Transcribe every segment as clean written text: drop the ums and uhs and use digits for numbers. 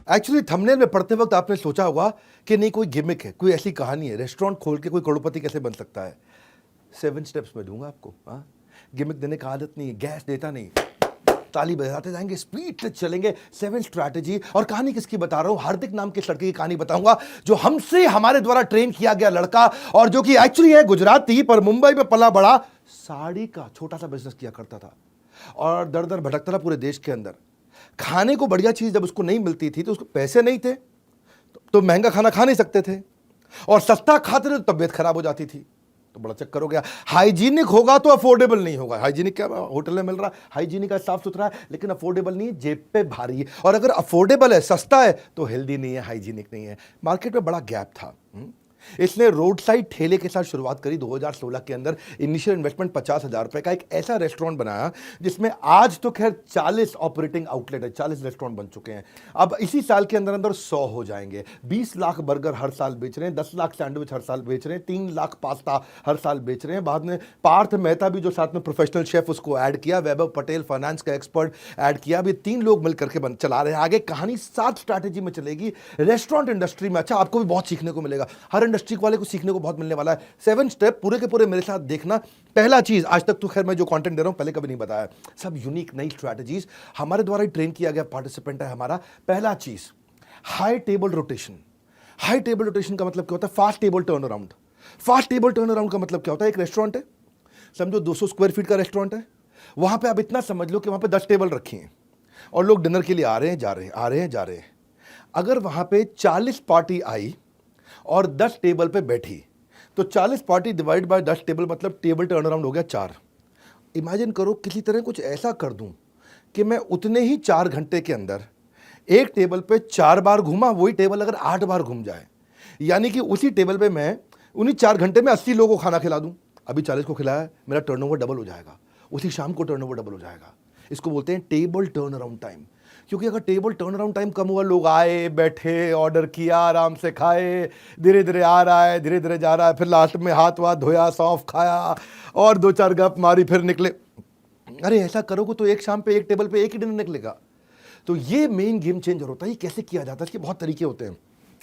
Actually thumbnail में पढ़ते वक्त आपने सोचा होगा कि नहीं कोई गिमिक है, कोई ऐसी कहानी है, रेस्टोरेंट खोल के कोई करोड़पति कैसे बन सकता है। 7 स्टेप्स में दूंगा आपको। हाँ, गिमिक देने का आदत नहीं है, गैस देता नहीं, ताली बजाते जाएंगे, स्पीड से चलेंगे। 7 स्ट्रैटेजी। और कहानी किसकी बता रहा हूं? हार्दिक नाम के लड़के की कहानी बताऊंगा, जो हमसे हमारे द्वारा ट्रेन किया गया लड़का, और जो कि एक्चुअली है गुजराती पर मुंबई में पला बड़ा, साड़ी का छोटा सा बिजनेस किया करता था और दर दर भटकता था पूरे देश के अंदर। खाने को बढ़िया चीज जब उसको नहीं मिलती थी तो उसको पैसे नहीं थे, तो महंगा खाना खा नहीं सकते थे, और सस्ता खाते थे तो तबीयत खराब हो जाती थी। तो बड़ा चक्कर हो गया। हाइजीनिक होगा तो अफोर्डेबल नहीं होगा। हाइजीनिक क्या होटल में मिल रहा है, हाइजीनिक है, साफ सुथरा है, लेकिन अफोर्डेबल नहीं है, जेब पे भारी है। और अगर अफोर्डेबल है, सस्ता है, तो हेल्दी नहीं है, हाइजीनिक नहीं है। मार्केट में बड़ा गैप था। इसने रोड साइड ठेले के साथ शुरुआत करी 2016 के अंदर। इनिशियल इन्वेस्टमेंट 50,000 रुपए का एक ऐसा रेस्टोरेंट बनाया जिसमें आज तो खैर 40 ऑपरेटिंग आउटलेट है, 40 रेस्टोरेंट बन चुके हैं। अब इसी साल के अंदर अंदर 100 हो जाएंगे। 20 लाख बर्गर हर साल बेच रहे हैं, 10 लाख सैंडविच हर साल बेच रहे हैं, 3 लाख पास्ता हर साल बेच रहे हैं। बाद में पार्थ मेहता भी जो साथ में प्रोफेशनल शेफ, उसको ऐड किया। वैभव पटेल फाइनेंस का एक्सपर्ट ऐड किया। अभी 3 लोग मिलकर के चला रहे हैं। आगे कहानी 7 स्ट्रैटेजी में चलेगी रेस्टोरेंट इंडस्ट्री में। अच्छा, आपको भी बहुत सीखने को मिलेगा, हर इंडस्ट्री वाले को सीखने को बहुत मिलने वाला है। 7 स्टेप पूरे के पूरे मेरे साथ देखना। पहला चीज, आज तक तो खैर मैं जो कंटेंट दे रहा हूं पहले कभी नहीं बताया, सब यूनिक नई स्ट्रैटेजीज, हमारे द्वारा ही ट्रेन किया गया पार्टिसिपेंट है हमारा। पहला चीज, high table rotation. High table rotation का मतलब क्या होता है? Fast table turn around. Fast table turn around का मतलब क्या होता है? एक रेस्टोरेंट है, समझो 200 स्क्वायर फीट का रेस्टोरेंट है, वहां पे आप इतना समझ लो कि वहां पे 10 टेबल रखी हैं और लोग डिनर के लिए आ रहे हैं, जा रहे हैं, आ रहे हैं, जा रहे हैं। अगर वहां पे 40 पार्टी आई और 10 टेबल पे बैठी, तो 40 पार्टी डिवाइड बाय 10 टेबल, मतलब टेबल टर्न अराउंड हो गया 4। इमेजिन करो किसी तरह कुछ ऐसा कर दूं कि मैं उतने ही 4 घंटे के अंदर एक टेबल पे 4 बार घूमा, वही टेबल अगर 8 बार घूम जाए, यानी कि उसी टेबल पे मैं उन्हीं 4 घंटे में 80 लोगों को खाना खिला दूं। अभी 40 को खिलाया, मेरा टर्नओवर डबल हो जाएगा, उसी शाम को टर्नओवर डबल हो जाएगा। इसको बोलते हैं टेबल टर्न अराउंड टाइम। क्योंकि अगर टेबल टर्न अराउंड टाइम कम हुआ, लोग आए, बैठे, ऑर्डर किया, आराम से खाए, धीरे धीरे आ रहा है, धीरे धीरे जा रहा है, फिर लास्ट में हाथ वाथ धोया, सौंफ खाया और 2-4 गप मारी, फिर निकले। अरे ऐसा करोगे तो एक शाम पे एक टेबल पे एक ही डिनर निकलेगा। तो ये मेन गेम चेंजर होता है। ये कैसे किया जाता है? इसके बहुत तरीके होते हैं।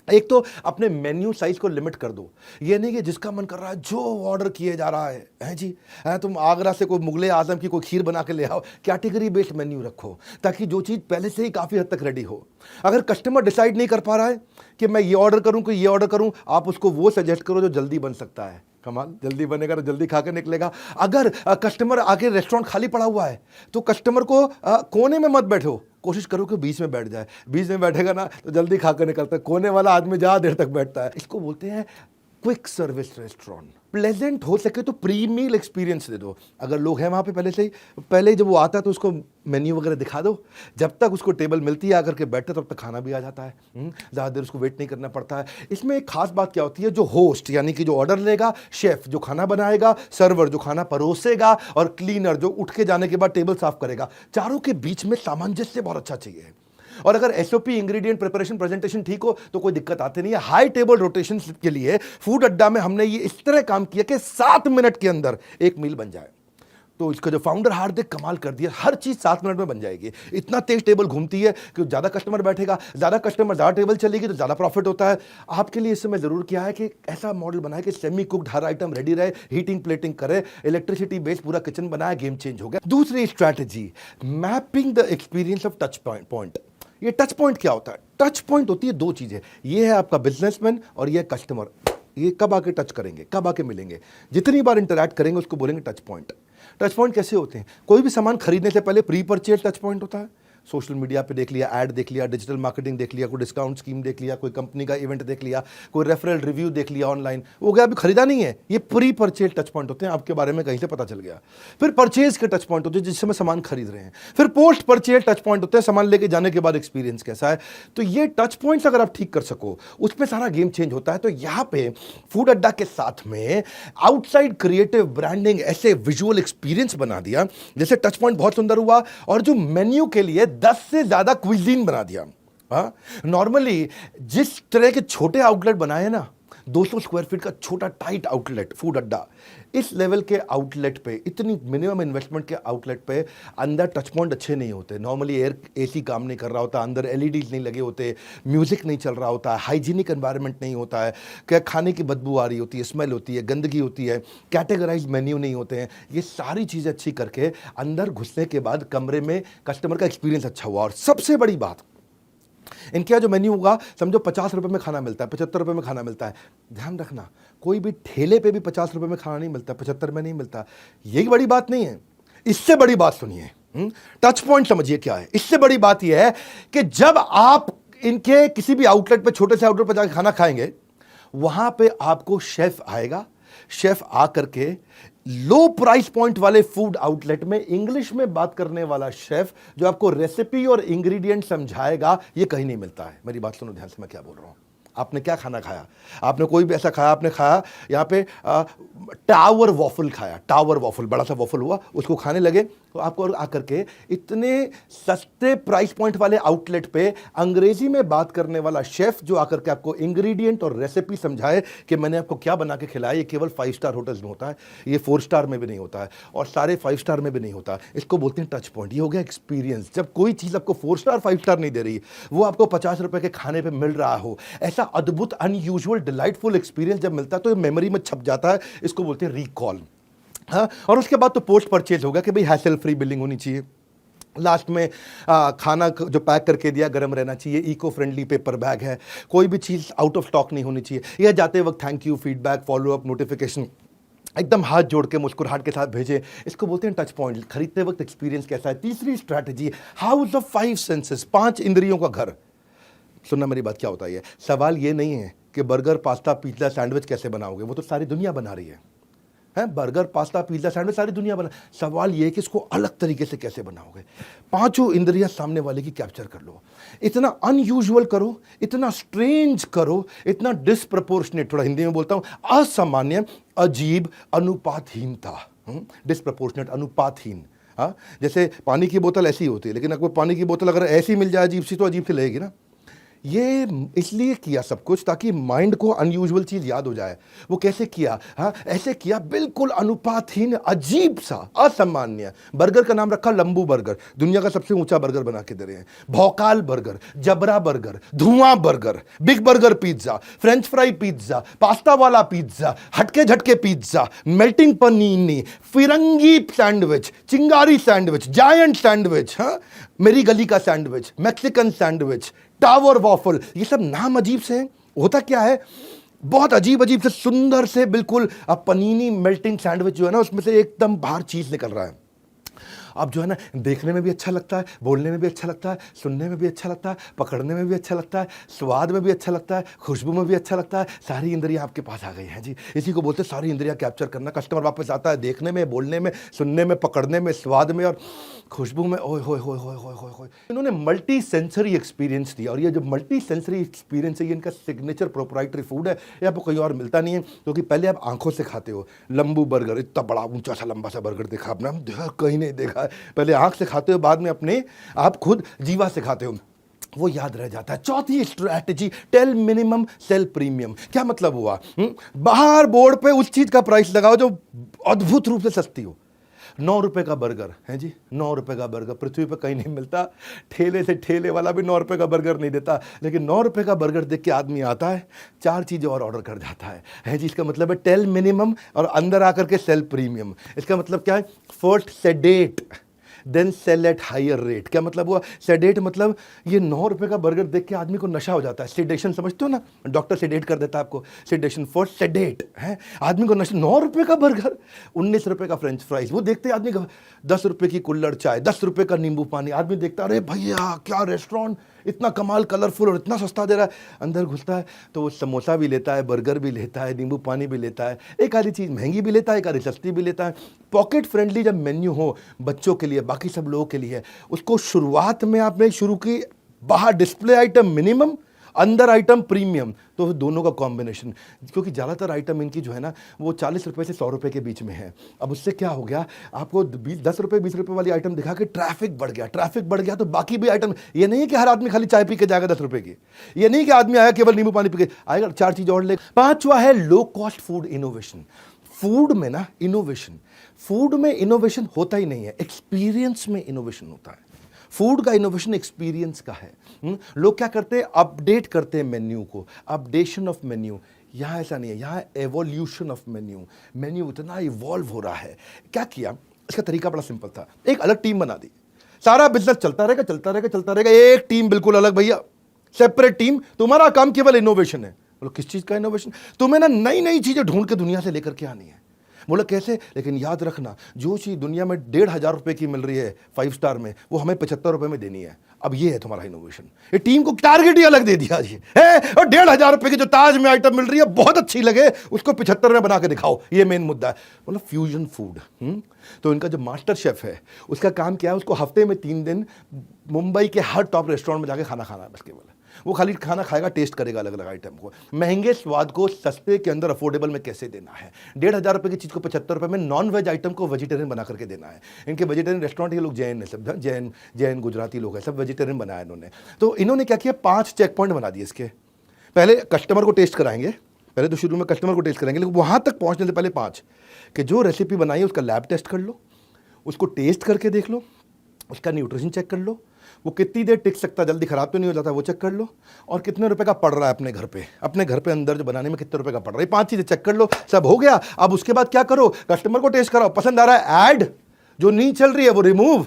एक तो अपने मेन्यू साइज को लिमिट कर दो। ये नहीं कि जिसका मन कर रहा है जो ऑर्डर किए जा रहा है जी, है तुम आगरा से कोई मुगले आजम की कोई खीर बना के ले आओ। कैटेगरी बेस्ड मेन्यू रखो ताकि जो चीज़ पहले से ही काफ़ी हद तक रेडी हो। अगर कस्टमर डिसाइड नहीं कर पा रहा है कि मैं ये ऑर्डर करूं कि ये ऑर्डर करूं, आप उसको वो सजेस्ट करो जो जल्दी बन सकता है। कमाल, जल्दी बनेगा तो जल्दी खा के निकलेगा। अगर कस्टमर आके रेस्टोरेंट खाली पड़ा हुआ है तो कस्टमर को कोने में मत बैठो, कोशिश करो कि बीच में बैठ जाए। बीच में बैठेगा ना तो जल्दी खा कर निकलता है। कोने वाला आदमी ज़्यादा देर तक बैठता है। इसको बोलते हैं क्विक सर्विस रेस्टोरेंट। प्लेजेंट हो सके तो प्री मील एक्सपीरियंस दे दो। अगर लोग हैं वहाँ पे पहले ही जब वो आता है तो उसको मेन्यू वगैरह दिखा दो। जब तक उसको टेबल मिलती है आकर के बैठते तब तक खाना भी आ जाता है। ज़्यादा देर उसको वेट नहीं करना पड़ता है। इसमें एक खास बात क्या होती है, जो होस्ट यानी कि जो ऑर्डर लेगा, शेफ जो खाना बनाएगा, सर्वर जो खाना परोसेगा, और क्लीनर जो उठ के जाने के बाद टेबल साफ करेगा, चारों के बीच में सामंजस्य बहुत अच्छा चाहिए। और अगर एसओपी, इंग्रेडिएंट, प्रिपरेशन, प्रेजेंटेशन ठीक हो तो कोई दिक्कत आती नहीं है। हाई टेबल रोटेशन के लिए फूड अड्डा में हमने ये इस तरह काम किया कि 7 मिनट के अंदर एक मील बन जाए। तो इसका जो फाउंडर हार्दिक कमाल कर दिया, हर चीज 7 मिनट में बन जाएगी। इतना तेज टेबल घूमती है कि ज्यादा कस्टमर बैठेगा, ज्यादा टेबल चलेगी तो ज्यादा प्रॉफिट होता है। आपके लिए इस समय जरूर किया है कि ऐसा मॉडल बनाए कि सेमी कुक्ड हर आइटम रेडी रहे, हीटिंग प्लेटिंग करे, इलेक्ट्रिसिटी बेस्ड पूरा किचन बनाया, गेम चेंज हो गया। दूसरी strategy, mapping the experience of touch point. ये टच पॉइंट क्या होता है? टच पॉइंट होती है 2 चीजें, ये है आपका बिजनेसमैन और ये कस्टमर। ये कब आके टच करेंगे, कब आके मिलेंगे, जितनी बार इंटरैक्ट करेंगे उसको बोलेंगे टच पॉइंट। टच पॉइंट कैसे होते हैं? कोई भी सामान खरीदने से पहले प्री परचेज टच पॉइंट होता है। सोशल मीडिया पे देख लिया, ऐड देख लिया, डिजिटल मार्केटिंग देख लिया, कोई डिस्काउंट स्कीम देख लिया, कोई कंपनी का इवेंट देख लिया, कोई रेफरल रिव्यू देख लिया ऑनलाइन, वो गया, अभी खरीदा नहीं है। ये प्री परचेज टच पॉइंट होते हैं, आपके बारे में कहीं से पता चल गया। फिर परचेज के टच पॉइंट होते हैं जिस समय सामान खरीद रहे हैं। फिर पोस्ट परचेज टच पॉइंट होते हैं, सामान लेके जाने के बाद एक्सपीरियंस कैसा है। तो ये टच पॉइंट्स अगर आप ठीक कर सको, उसमें सारा गेम चेंज होता है। तो यहाँ पे फूड अड्डा के साथ में आउटसाइड क्रिएटिव ब्रांडिंग, ऐसे विजुअल एक्सपीरियंस बना दिया जैसे टच पॉइंट बहुत सुंदर हुआ। और जो मेन्यू के लिए 10 से ज्यादा क्विजीन बना दिया। नॉर्मली जिस तरह के छोटे आउटलेट बनाए ना, 200 स्क्वायर फीट का छोटा टाइट आउटलेट, फूड अड्डा। इस लेवल के आउटलेट पे, इतनी मिनिमम इन्वेस्टमेंट के आउटलेट पे अंदर टच पॉइंट अच्छे नहीं होते। नॉर्मली एयर एसी काम नहीं कर रहा होता, अंदर एलईडीज नहीं लगे होते, म्यूजिक नहीं चल रहा होता, हाइजीनिक एनवायरनमेंट नहीं होता है, क्या खाने की बदबू आ रही होती है, स्मेल होती है, गंदगी होती है, कैटेगराइज मेन्यू नहीं होते हैं। ये सारी चीज़ें अच्छी करके अंदर घुसने के बाद कमरे में कस्टमर का एक्सपीरियंस अच्छा हुआ। और सबसे बड़ी बात, इनके यहाँ जो मेन्यू होगा, समझो 50 रुपए में खाना मिलता है, 75 रुपए में खाना मिलता है। ध्यान रखना, कोई भी ठेले पे भी 50 रुपए में खाना नहीं मिलता, 75 में नहीं मिलता। यही बड़ी बात नहीं है, इससे बड़ी बात सुनिए। टच पॉइंट समझिए क्या है। इससे बड़ी बात यह है कि जब आप इनके किसी भी आउटलेट पे, छोटे से आउटलेट पर जाकर खाना खाएंगे, वहां पे आपको शेफ आएगा। शेफ आकर के लो प्राइस पॉइंट वाले फूड आउटलेट में इंग्लिश में बात करने वाला शेफ जो आपको रेसिपी और इंग्रेडिएंट समझाएगा, ये कहीं नहीं मिलता है। मेरी बात सुनो ध्यान से, मैं क्या बोल रहा हूं। आपने क्या खाना खाया? आपने कोई भी ऐसा खाया, आपने खाया यहाँ पे टावर वॉफल खाया, टावर वॉफल, बड़ा सा वॉफल हुआ, उसको खाने लगे तो आपको आकर के इतने सस्ते प्राइस पॉइंट वाले आउटलेट पे अंग्रेजी में बात करने वाला शेफ जो आकर के आपको इंग्रेडिएंट और रेसिपी समझाए कि मैंने आपको क्या बना के खिलाया, ये केवल 5 स्टार होटल्स में होता है, ये 4 स्टार में भी नहीं होता है, और सारे 5 स्टार में भी नहीं होता। इसको बोलते हैं टच पॉइंट। ये हो गया एक्सपीरियंस। जब कोई चीज़ आपको 4 स्टार 5 स्टार नहीं दे रही, वो आपको 50 रुपए के खाने पर मिल रहा हो, ऐसा अद्भुत अनयूजुअल डिलाइटफुल एक्सपीरियंस जब मिलता है तो ये मेमोरी में छप जाता है। इसको बोलते हैं रिकॉल। हाँ, और उसके बाद तो पोस्ट परचेज होगा कि भाई हैसल फ्री बिलिंग होनी चाहिए। लास्ट में खाना जो पैक करके दिया गर्म रहना चाहिए, इको फ्रेंडली पेपर बैग है, कोई भी चीज़ आउट ऑफ स्टॉक नहीं होनी चाहिए। या जाते वक्त thank you, feedback, follow up, notification एकदम हाथ जोड़ के मुस्कुराहट के साथ भेजें। इसको बोलते हैं टच पॉइंट। खरीदते वक्त एक्सपीरियंस कैसा है। तीसरी स्ट्रैटेजी, हाउस ऑफ 5 सेंसेस, 5 इंद्रियों का घर। सुनना मेरी बात, क्या होता है। सवाल ये नहीं है कि बर्गर, पास्ता, पिज्ज़ा, सैंडविच कैसे बनाओगे, वो तो सारी दुनिया बना रही है। बर्गर, पास्ता, पिज्ज़ा, सैंडविच सारी दुनिया बना। सवाल ये है कि इसको अलग तरीके से कैसे बनाओगे। 5 इंद्रियां सामने वाले की कैप्चर कर लो। इतना अनयूजुअल करो, इतना स्ट्रेंज करो, इतना डिसप्रपोर्शनेट, थोड़ा हिंदी में बोलता हूं, असामान्य, अजीब, अनुपातहीनता। डिसप्रपोर्शनेट, अनुपातहीन। हाँ, जैसे पानी की बोतल ऐसी होती है, लेकिन अगर पानी की बोतल अगर ऐसी मिल जाए अजीब सी, तो अजीब सी लगेगी ना। ये इसलिए किया सब कुछ ताकि माइंड को अनयूजुअल चीज याद हो जाए। वो कैसे किया? हाँ, ऐसे किया, बिल्कुल अनुपातहीन, अजीब सा, असामान्य। बर्गर का नाम रखा लंबू बर्गर, दुनिया का सबसे ऊंचा बर्गर बना के दे रहे हैं। भौकाल बर्गर, जबरा बर्गर, धुआं burger, big burger pizza, French fry pizza, pasta वाला पिज्जा, हटके झटके पिज्जा, मेल्टिंग पनीनी, फिरंगी सैंडविच, चिंगारी सैंडविच, जायंट सैंडविच, हाँ, मेरी गली का sandwich, Mexican sandwich, tower waffle. ये सब नाम अजीब से हैं। होता क्या है, बहुत अजीब अजीब से सुंदर से बिल्कुल पनीनी मेल्टिंग सैंडविच जो है ना, उसमें से एकदम बाहर चीज निकल रहा है। अब जो है ना, देखने में भी अच्छा लगता है, बोलने में भी अच्छा लगता है, सुनने में भी अच्छा लगता है, पकड़ने में भी अच्छा लगता है, स्वाद में भी अच्छा लगता है, खुशबू में भी अच्छा लगता है। सारी इंद्रियां आपके पास आ गई हैं जी। इसी को बोलते हैं सारी इंद्रियां कैप्चर करना। कस्टमर वापस आता है देखने में, बोलने में, सुनने में, पकड़ने में, स्वाद में और खुशबू में। ओए होए होए होए होए होए होए। इन्होंने मल्टी सेंसरी एक्सपीरियंस दिया, और ये जो मल्टी सेंसरी एक्सपीरियंस है, ये इनका सिग्नेचर प्रोप्राइटरी फूड है। ये आपको कहीं और मिलता नहीं है, क्योंकि पहले आप आंखों से खाते हो। लंबू बर्गर, इतना बड़ा ऊंचा सा लंबा सा बर्गर देखा आपने, कहीं नहीं देखा। पहले आंख से खाते हो, बाद में अपने आप खुद जीवा से खाते हो, वो याद रह जाता है। चौथी strategy, tell minimum sell premium. क्या मतलब हुआ? बाहर बोर्ड पे उस चीज का प्राइस लगाओ जो अद्भुत रूप से सस्ती हो। 9 रुपए का बर्गर है जी, 9 रुपए का बर्गर पृथ्वी पे कहीं नहीं मिलता। ठेले से ठेले वाला भी 9 रुपए का बर्गर नहीं देता, लेकिन 9 रुपए का बर्गर देख के आदमी आता है, 4 चीज़ें और ऑर्डर कर जाता है जी। इसका मतलब है टेल मिनिमम और अंदर आकर के सेल प्रीमियम। इसका मतलब क्या है? First sedate then sell at higher rate. क्या मतलब हुआ? सेडेट मतलब ये 9 रुपए का बर्गर देख के आदमी को नशा हो जाता है। सेडेशन समझते हो ना, डॉक्टर सेडेट कर देता है आपको। सेडेशन फॉर सेडेट है, आदमी को नशा। 9 रुपए का बर्गर, 19 रुपए का फ्रेंच फ्राइज, वो देखते आदमी का 10 रुपए की कुल्हड़ चाय, 10 रुपए का नींबू पानी। आदमी देखता, अरे भैया क्या रेस्टोरेंट, इतना कमाल, कलरफुल और इतना सस्ता दे रहा है। अंदर घुसता है तो वो समोसा भी लेता है, बर्गर भी लेता है, नींबू पानी भी लेता है, एक आधी चीज़ महंगी भी लेता है, एक आधी सस्ती भी लेता है। पॉकेट फ्रेंडली जब मेन्यू हो बच्चों के लिए, बाकी सब लोगों के लिए, उसको शुरुआत में आपने शुरू की, बाहर डिस्प्ले आइटम मिनिमम अंदर आइटम प्रीमियम, तो दोनों का कॉम्बिनेशन। क्योंकि ज़्यादातर आइटम इनकी जो है ना वो 40 रुपये से 100 रुपये के बीच में है। अब उससे क्या हो गया, आपको 10 रुपये 20 रुपये वाली आइटम दिखा के ट्रैफिक बढ़ गया, ट्रैफिक बढ़ गया तो बाकी भी आइटम, ये नहीं कि हर आदमी खाली चाय पी के जाएगा 10 रुपये की, ये नहीं कि आदमी आया केवल नींबू पानी पी के आएगा, 4 चीज़ और ले। 5वां है low cost food innovation. Food में ना इनोवेशन, फूड में इनोवेशन होता ही नहीं है, एक्सपीरियंस में इनोवेशन होता है। फूड का इनोवेशन एक्सपीरियंस का है। लोग क्या करते हैं, अपडेट करते हैं मेन्यू को, अपडेशन ऑफ मेन्यू। यहाँ ऐसा नहीं है, यहाँ एवोल्यूशन ऑफ मेन्यू। मेन्यू इतना इवॉल्व हो रहा है। क्या किया, इसका तरीका बड़ा सिंपल था, एक अलग टीम बना दी, सारा बिजनेस चलता रहेगा चलता रहेगा चलता रहेगा, एक टीम बिल्कुल अलग, भैया सेपरेट टीम, तुम्हारा काम केवल इनोवेशन है। बोलो किस चीज़ का इनोवेशन, तुम्हें ना नई नई चीज़ें ढूंढ के दुनिया से लेकर के आनी है। बोला कैसे, लेकिन याद रखना जो चीज़ दुनिया में 1,500 रुपये की मिल रही है 5 स्टार में, वो हमें 75 रुपये में देनी है। अब ये है तुम्हारा इनोवेशन। ये टीम को टारगेट ही अलग दे दिया जी है, और 1,500 रुपये की जो ताज में आइटम मिल रही है बहुत अच्छी लगे, उसको 75 में बना के दिखाओ, ये मेन मुद्दा है। मतलब फ्यूजन फूड। तो इनका जो मास्टर शेफ है उसका काम क्या है, उसको हफ्ते में 3 दिन मुंबई के हर टॉप रेस्टोरेंट में जाके खाना खाना है बस केवल। वो खाली खाना खाएगा, टेस्ट करेगा अलग अलग आइटम को, महंगे स्वाद को सस्ते के अंदर अफोर्डेबल में कैसे देना है। 1,500 रुपये की चीज़ को 75 रुपये में नॉन वेज आइटम को वेजिटेरियन बना करके देना है। इनके वेजिटेरियन रेस्टोरेंट, ये लोग जैन है, सब जैन गुजराती लोग हैं, सब वेजिटेरियन बनाया इन्होंने। तो इन्होंने क्या किया, 5 चेक पॉइंट बना दिए इसके। पहले कस्टमर को टेस्ट कराएंगे, पहले तो शुरू में कस्टमर को टेस्ट करेंगे, लेकिन वहाँ तक पहुँचने से पहले 5 कि जो रेसिपी बनाई है उसका लैब टेस्ट कर लो, उसको टेस्ट करके देख लो, उसका न्यूट्रिशन चेक कर लो, वो कितनी देर टिक सकता है, जल्दी खराब तो नहीं हो जाता, वो चेक कर लो, और कितने रुपए का पड़ रहा है अपने घर पे अंदर जो बनाने में कितने रुपए का पड़ रहा है। 5 चीज़ें चेक कर लो, सब हो गया। अब उसके बाद क्या करो, कस्टमर को टेस्ट कराओ, पसंद आ रहा है ऐड, जो नहीं चल रही है वो रिमूव,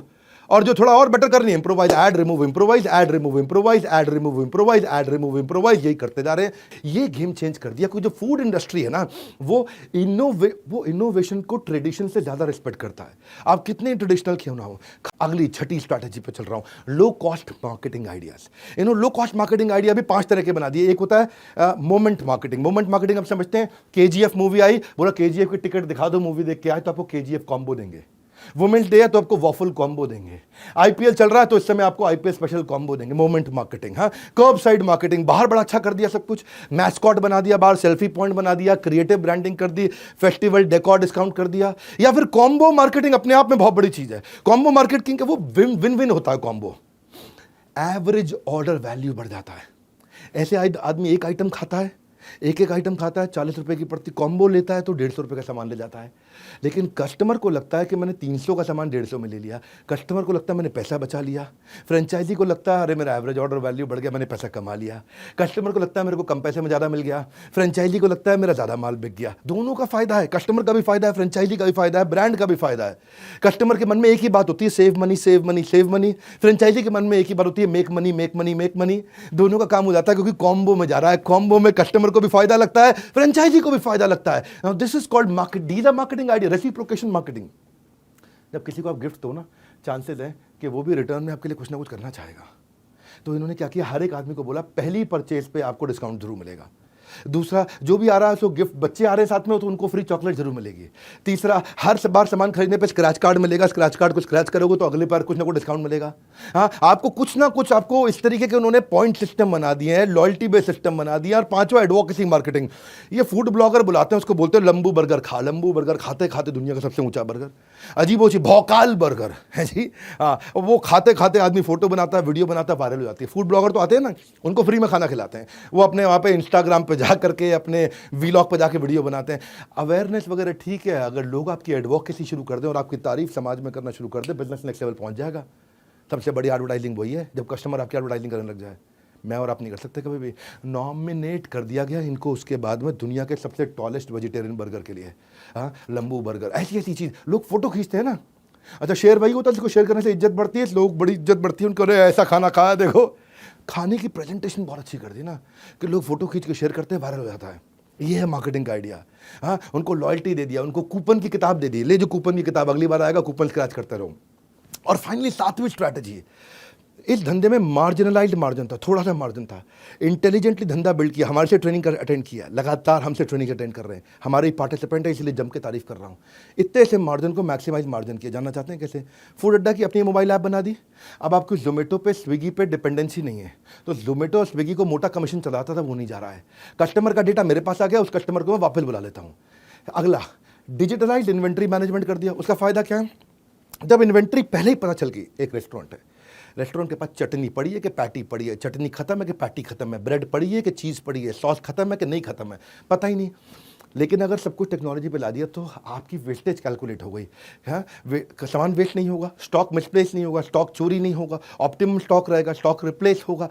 और जो थोड़ा और बेटर करनी है improvise, add remove improvise, add remove improvise, add remove improvise, add remove improvise, यही करते जा रहे हैं। ये गेम चेंज कर दिया। क्योंकि जो फूड इंडस्ट्री है ना वो इनोवेशन को ट्रेडिशन से ज़्यादा रिस्पेक्ट करता है। आप कितने ट्रेडिशनल क्यों ना हो। अगली छठी स्ट्रैटेजी पे चल रहा हूँ, लो कॉस्ट मार्केटिंग आइडियाज। इन्होंने लो कॉस्ट मार्केटिंग आइडिया भी 5 तरह के बना दिए। एक होता है मोमेंट मार्केटिंग। मोमेंट मार्केटिंग आप समझते हैं, KGF मूवी आई, बोला KGF की टिकट दिखा दो, मूवी देख के आए तो आपको KGF कॉम्बो देंगे। वुमेन्स डे है तो आपको वॉफल कॉम्बो देंगे। IPL चल रहा है तो इस समय आपको IPL स्पेशल कॉम्बो देंगे। Moment marketing. हाँ, कर्ब साइड मार्केटिंग, बाहर बड़ा अच्छा कर दिया सब कुछ, मैस्कॉट बना दिया, बाहर सेल्फी पॉइंट बना दिया, क्रिएटिव ब्रांडिंग कर दी, फेस्टिवल डेकोर डिस्काउंट कर दिया। या फिर कॉम्बो मार्केटिंग अपने आप में बहुत बड़ी चीज है। कॉम्बो मार्केटिंग का वो विन विन होता है कॉम्बो। एवरेज ऑर्डर वैल्यू बढ़ जाता है। ऐसे आदमी एक आइटम खाता है, एक आइटम खाता है, 40 रुपए की पड़ती, कॉम्बो लेता है तो 150 रुपए का सामान ले जाता है। लेकिन कस्टमर को लगता है कि मैंने 300 का सामान 150 में ले लिया, कस्टमर को लगता है मैंने पैसा बचा लिया, फ्रेंचाइजी को लगता है अरे मेरा एवरेज ऑर्डर वैल्यू बढ़ गया, मैंने पैसा कमा लिया, कस्टमर को लगता है मेरे को कम पैसे में ज़्यादा मिल गया, फ्रेंचाइजी को लगता है मेरा ज़्यादा माल बिक गया। दोनों का फायदा है, कस्टमर का भी फायदा है, फ्रेंचाइजी का भी फायदा है, ब्रांड का भी फायदा है। कस्टमर के मन में एक ही बात होती है, save money save money save money. Franchisee के मन में एक ही बात होती है, make money make money make money. दोनों का काम हो जाता है क्योंकि कॉम्बो में जा रहा है। कॉम्बो में कस्टमर को भी फायदा लगता है, फ्रेंचाइजी को भी फायदा लगता है। Now this is called market, these are marketing idea, reciprocation marketing. जब किसी को आप गिफ्ट दो ना, चांसेस है कि वो भी रिटर्न में आपके लिए कुछ ना कुछ करना चाहेगा। तो इन्होंने क्या किया, हर एक आदमी को बोला पहली परचेज पे आपको डिस्काउंट जरूर मिलेगा। दूसरा, जो भी आ रहा है सो गिफ्ट, बच्चे आ रहे हैं साथ में तो उनको फ्री चॉकलेट जरूर मिलेगी। तीसरा, हर बार सामान खरीदने पे स्क्रैच कार्ड मिलेगा, स्क्रैच कार्ड को स्क्रैच करोगे तो अगली बार कुछ ना कुछ डिस्काउंट मिलेगा। हाँ, आपको कुछ ना कुछ, आपको इस तरीके के उन्होंने पॉइंट सिस्टम बना दिए हैं, लॉयल्टी बेस्ड सिस्टम बना दिया। और 5वां एडवोकेसी मार्केटिंग। ये फूड ब्लॉगर बुलाते हैं, उसको बोलते हैं लंबू बर्गर खा। लंबू बर्गर खाते खाते दुनिया का सबसे ऊंचा बर्गर, अजीबोची भौकाल बर्गर है जी। हाँ, वो खाते खाते आदमी फोटो बनाता है, वीडियो बनाता है, वायरल हो जाती है। फूड ब्लॉगर तो आते हैं ना, उनको फ्री में खाना खिलाते हैं। वो अपने वहाँ पे इंस्टाग्राम पे जा करके अपने वीलॉग पे जाके वीडियो बनाते हैं। अवेयरनेस वगैरह ठीक है, अगर लोग आपकी एडवोकेसी शुरू कर दें और आपकी तारीफ समाज में करना शुरू कर दें, बिजनेस नेक्स्ट लेवल पहुंच जाएगा। सबसे बड़ी एडवर्टाइजिंग वही है, जब कस्टमर आपकी एडवर्टाइजिंग करने लग जाए। मैं और आप नहीं कर सकते कभी भी। नॉमिनेट कर दिया गया इनको उसके बाद में दुनिया के सबसे टॉलेस्ट वेजिटेरियन बर्गर के लिए। हाँ, लंबू बर्गर, ऐसी ऐसी चीज़। लोग फोटो खींचते हैं ना, अच्छा शेयर भाई होता है जिसको शेयर करने से इज्जत बढ़ती है, लोग बड़ी इज्जत बढ़ती है उनको, अरे ऐसा खाना खाया देखो। खाने की प्रेजेंटेशन बहुत अच्छी कर दी ना कि लोग फोटो खींच के शेयर करते हैं, वायरल हो जाता है। ये है मार्केटिंग का आइडिया। हाँ, उनको लॉयल्टी दे दिया, उनको कूपन की किताब दे दी, ले जो कूपन की किताब, अगली बार आएगा कूपन स्क्रैच करते रहो। और फाइनली 7वीं स्ट्रैटेजी, इस धंधे में मार्जिनलाइज्ड मार्जिन था, थोड़ा सा मार्जिन था। इंटेलिजेंटली धंधा बिल्ड किया, हमारे से ट्रेनिंग अटेंड किया, लगातार हमसे ट्रेनिंग अटेंड कर रहे हैं, हमारे पार्टिसिपेंट है, इसलिए जम के तारीफ कर रहा हूँ। इतने से मार्जिन को मैक्सिमाइज मार्जिन किया। जानना चाहते हैं कैसे? फूड अड्डा की अपनी मोबाइल ऐप बना दी। अब आपको जोमेटो पे, स्विगी पे डिपेंडेंसी नहीं है, तो जोमेटो और स्विगी को मोटा कमीशन चलाता था, वो नहीं जा रहा है। कस्टमर का डेटा मेरे पास आ गया, उस कस्टमर को मैं वापस बुला लेता हूँ। अगला, डिजिटलाइज्ड इन्वेंट्री मैनेजमेंट कर दिया। उसका फायदा क्या है? जब इन्वेंट्री पहले ही पता चल गई, एक रेस्टोरेंट है, रेस्टोरेंट के पास चटनी पड़ी है कि पैटी पड़ी है, चटनी खत्म है कि पैटी खत्म है, ब्रेड पड़ी है कि चीज़ पड़ी है, सॉस खत्म है कि नहीं खत्म है, पता ही नहीं। लेकिन अगर सब कुछ टेक्नोलॉजी पे ला दिया तो आपकी वेस्टेज कैलकुलेट हो गई है। सामान वेस्ट नहीं होगा, स्टॉक मिसप्लेस नहीं होगा, स्टॉक चोरी नहीं होगा, ऑप्टिमम स्टॉक रहेगा, स्टॉक रिप्लेस होगा।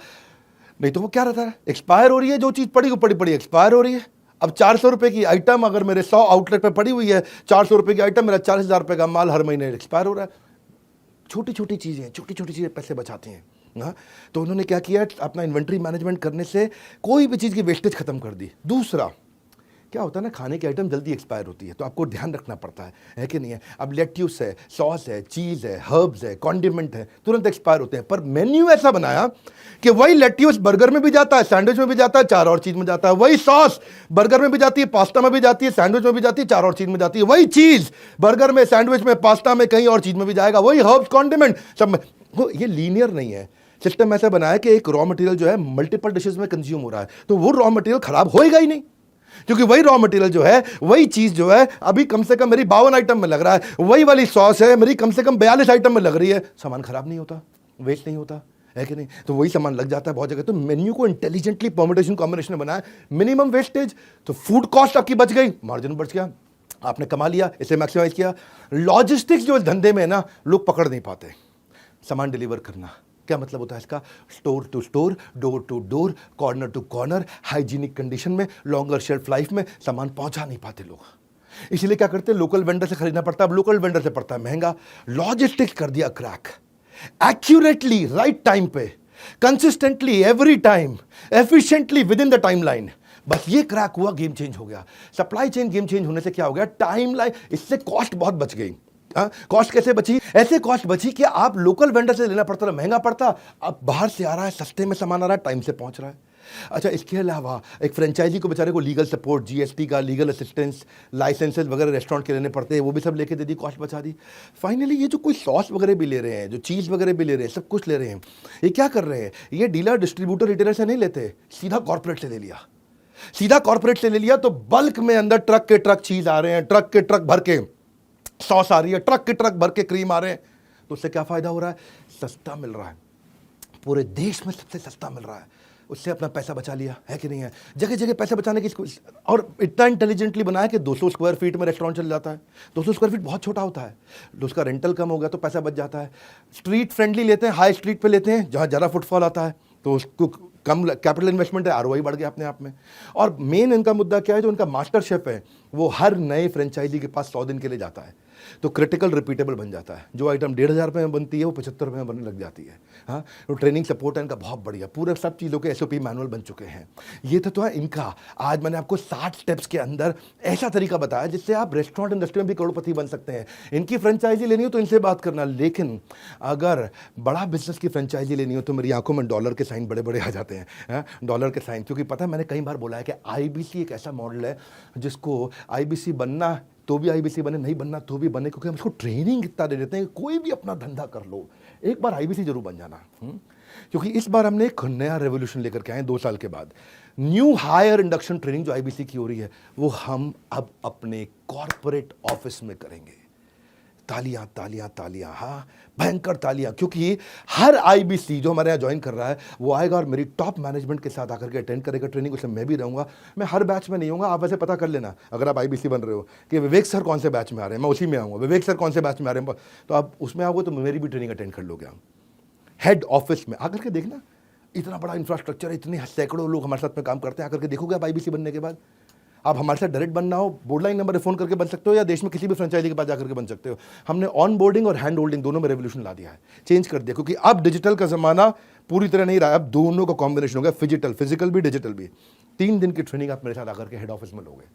नहीं तो वो क्या रहता है, एक्सपायर हो रही है, जो चीज़ पड़ी को पड़ी पड़ी एक्सपायर हो रही है। अब 400 रुपये की आइटम अगर मेरे 100 आउटलेट पे पड़ी हुई है, 400 रुपये की आइटम, मेरा 40,000 रुपये का माल हर महीने एक्सपायर हो रहा है। छोटी छोटी चीज़ें पैसे बचाती हैं। हाँ, तो उन्होंने क्या किया, अपना इन्वेंट्री मैनेजमेंट करने से कोई भी चीज़ की वेस्टेज खत्म कर दी। दूसरा क्या होता है ना, खाने की आइटम जल्दी एक्सपायर होती है, तो आपको ध्यान रखना पड़ता है कि नहीं है। अब लेट्यूस है, सॉस है, चीज़ है, हर्ब्स है, कॉन्डिमेंट है, तुरंत एक्सपायर होते हैं। पर मेन्यू ऐसा बनाया कि वही लेट्यूस बर्गर में भी जाता है, सैंडविच में भी जाता है, 4 और चीज़ में जाता है। वही सॉस बर्गर में भी जाती है, पास्ता में भी जाती है, सैंडविच में भी जाती है, 4 और चीज़ में जाती है। वही चीज़ बर्गर में, सैंडविच में, पास्ता में, कहीं और चीज़ में भी जाएगा। वही हर्ब्स, कॉन्डिमेंट सब में। ये लीनियर नहीं है। सिस्टम ऐसा बनाया कि एक रॉ मटेरियल जो है मल्टीपल डिशेज में कंज्यूम हो रहा है, तो वो रॉ मटेरियल खराब होएगा ही नहीं, क्योंकि वही रॉ मटेरियल जो है, वही चीज जो है अभी कम से कम मेरी 52 आइटम में लग रहा है, वही वाली सॉस है मेरी कम से कम 42 आइटम में लग रही है, सामान खराब नहीं होता, वेस्ट नहीं होता है कि नहीं। तो वही सामान लग जाता है बहुत जगह। तो मेन्यू को इंटेलिजेंटली परम्यूटेशन कॉम्बिनेशन में बनाया, मिनिमम वेस्टेज, तो फूड कॉस्ट आपकी बच गई, मार्जिन बच गया, आपने कमा लिया, इसे मैक्सिमाइज किया। लॉजिस्टिक्स जो इस धंधे में है ना, लोग पकड़ नहीं पाते। सामान डिलीवर करना क्या मतलब होता है इसका? Store to store, door to door, corner to corner, hygienic condition में, लॉन्गर शेल्फ लाइफ में सामान पहुंचा नहीं पाते लोग, इसलिए क्या करते हैं, लोकल वेंडर से खरीदना पड़ता है। अब लोकल वेंडर से पड़ता है महंगा। लॉजिस्टिक्स कर दिया क्रैक, एक्यूरेटली, राइट टाइम पे, consistently, every time, efficiently, with in the timeline. बस ये क्रैक हुआ, गेम चेंज हो गया। सप्लाई चेन गेम चेंज होने से क्या हो गया, टाइमलाइन, इससे कॉस्ट बहुत बच गई। कॉस्ट कैसे बची? ऐसे कॉस्ट बची कि आप लोकल वेंडर से लेना पड़ता था, महंगा पड़ता, अब बाहर से आ रहा है, सस्ते में सामान आ रहा है, टाइम से पहुंच रहा है। अच्छा, इसके अलावा एक फ्रेंचाइजी को बेचारे को लीगल सपोर्ट, जीएसटी का लीगल असिस्टेंस, लाइसेंसेज वगैरह रेस्टोरेंट के लेने पड़ते हैं, वो भी सब लेके दे दी, कॉस्ट बचा दी। फाइनली ये जो कोई सॉस वगैरह भी ले रहे हैं, जो चीज़ वगैरह भी ले रहे हैं, सब कुछ ले रहे हैं, ये क्या कर रहे हैं, ये डीलर, डिस्ट्रीब्यूटर, रिटेलर से नहीं लेते, सीधा कॉर्पोरेट से ले लिया। सीधा कॉर्पोरेट से ले लिया तो बल्क में अंदर ट्रक के ट्रक चीज़ आ रहे हैं, ट्रक के ट्रक भर के सॉस आ रही है, ट्रक के ट्रक भर के क्रीम आ रहे हैं। तो उससे क्या फायदा हो रहा है, सस्ता मिल रहा है, पूरे देश में सबसे सस्ता मिल रहा है, उससे अपना पैसा बचा लिया, है कि नहीं है। जगह जगह पैसा बचाने की, और इतना इंटेलिजेंटली बनाया कि 200 स्क्वायर फीट में रेस्टोरेंट चल जाता है। 200 स्क्वायर फीट बहुत छोटा होता है, उसका रेंटल कम हो गया तो पैसा बच जाता है। स्ट्रीट फ्रेंडली लेते हैं, हाई स्ट्रीट पे लेते हैं जहाँ ज़्यादा फुटफॉल आता है, तो उसको कम कैपिटल इन्वेस्टमेंट है, आरओआई बढ़ गया अपने आप में। और मेन इनका मुद्दा क्या है, जो उनका मास्टर शेफ है वो हर नए फ्रेंचाइजी के पास 100 दिन के लिए जाता है, तो क्रिटिकल रिपीटेबल बन जाता है। जो आइटम 1,500 रुपये में बनती है वो 75 रुपये में बनने लग जाती है। हाँ, तो ट्रेनिंग सपोर्ट है इनका बहुत बढ़िया, पूरे सब चीज़ों के एसओपी मैनुअल बन चुके हैं। ये तो है इनका। आज मैंने आपको 60 स्टेप्स के अंदर ऐसा तरीका बताया जिससे आप रेस्टोरेंट इंडस्ट्री में भी करोड़पति बन सकते हैं। इनकी फ्रेंचाइजी लेनी हो तो इनसे बात करना, लेकिन अगर बड़ा बिजनेस की फ्रेंचाइजी लेनी हो तो मेरी आंखों में डॉलर के साइन बड़े बड़े आ जाते हैं, डॉलर के साइन। क्योंकि पता है, मैंने कई बार बोला है कि आईबीसी एक ऐसा मॉडल है जिसको आईबीसी बनना तो भी आईबीसी बने, नहीं बनना तो भी बने, क्योंकि हम उसको ट्रेनिंग इतना दे देते हैं। कोई भी अपना धंधा कर लो, एक बार आईबीसी जरूर बन जाना। क्योंकि इस बार हमने एक नया रेवोल्यूशन लेकर के आए 2 साल के बाद। न्यू हायर इंडक्शन ट्रेनिंग जो आईबीसी की हो रही है, वो हम अब अपने कॉर्पोरेट ऑफिस में करेंगे। तालियां तालियां तालियां, हाँ, भयंकर तालियां, क्योंकि हर आईबीसी जो हमारे यहाँ ज्वाइन कर रहा है वो आएगा और मेरी टॉप मैनेजमेंट के साथ आकर के अटेंड करेगा ट्रेनिंग। उसमें मैं भी रहूंगा। मैं हर बैच में नहीं होऊंगा, आप वैसे पता कर लेना अगर आप आईबीसी बन रहे हो कि विवेक सर कौन से बैच में आ रहे हैं, मैं उसी में आऊँगा। विवेक सर कौन से बैच में आ रहे हैं, तो आप उसमें आओगे तो मेरी भी ट्रेनिंग अटेंड कर लोगे। आप हेड ऑफिस में आकर के देखना, इतना बड़ा इंफ्रास्ट्रक्चर, इतने सैकड़ों लोग हमारे साथ में काम करते हैं। आकर के देखोगे आप आईबीसी बनने के बाद। आप हमारे साथ डायरेक्ट बनना हो, बोर्डलाइन नंबर पे फ़ोन करके बन सकते हो, या देश में किसी भी फ्रेंचाइजी के पास जाकर के बन सकते हो। हमने ऑन बोर्डिंग और हैंड होल्डिंग दोनों में रेवोल्यूशन ला दिया है, चेंज कर दिया, क्योंकि अब डिजिटल का ज़माना पूरी तरह नहीं रहा, अब दोनों का कॉम्बिनेशन हो गया, फिजिकल भी डिजिटल भी। 3 दिन की ट्रेनिंग आप मेरे साथ आकर के हेड ऑफिस में लोगे।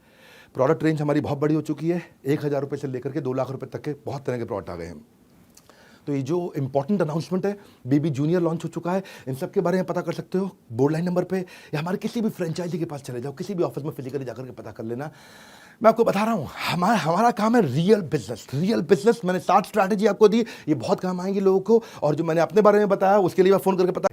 प्रोडक्ट रेंज हमारी बहुत बड़ी हो चुकी है, 1,000 रुपये से लेकर के 2 लाख रुपये तक के बहुत तरह के प्रोडक्ट आ गए हैं। तो ये जो इंपॉर्टेंट अनाउंसमेंट है, बेबी जूनियर लॉन्च हो चुका है, इन सब के बारे में पता कर सकते हो बोर्ड लाइन नंबर पे, या हमारे किसी भी फ्रेंचाइजी के पास चले जाओ, किसी भी ऑफिस में फिजिकली जाकर के पता कर लेना। मैं आपको बता रहा हूँ, हमारा काम है रियल बिजनेस। मैंने 7 स्ट्रैटेजी आपको दी, ये बहुत काम आएंगी लोगों को, और जो मैंने अपने बारे में बताया उसके लिए मैं फ़ोन करके पता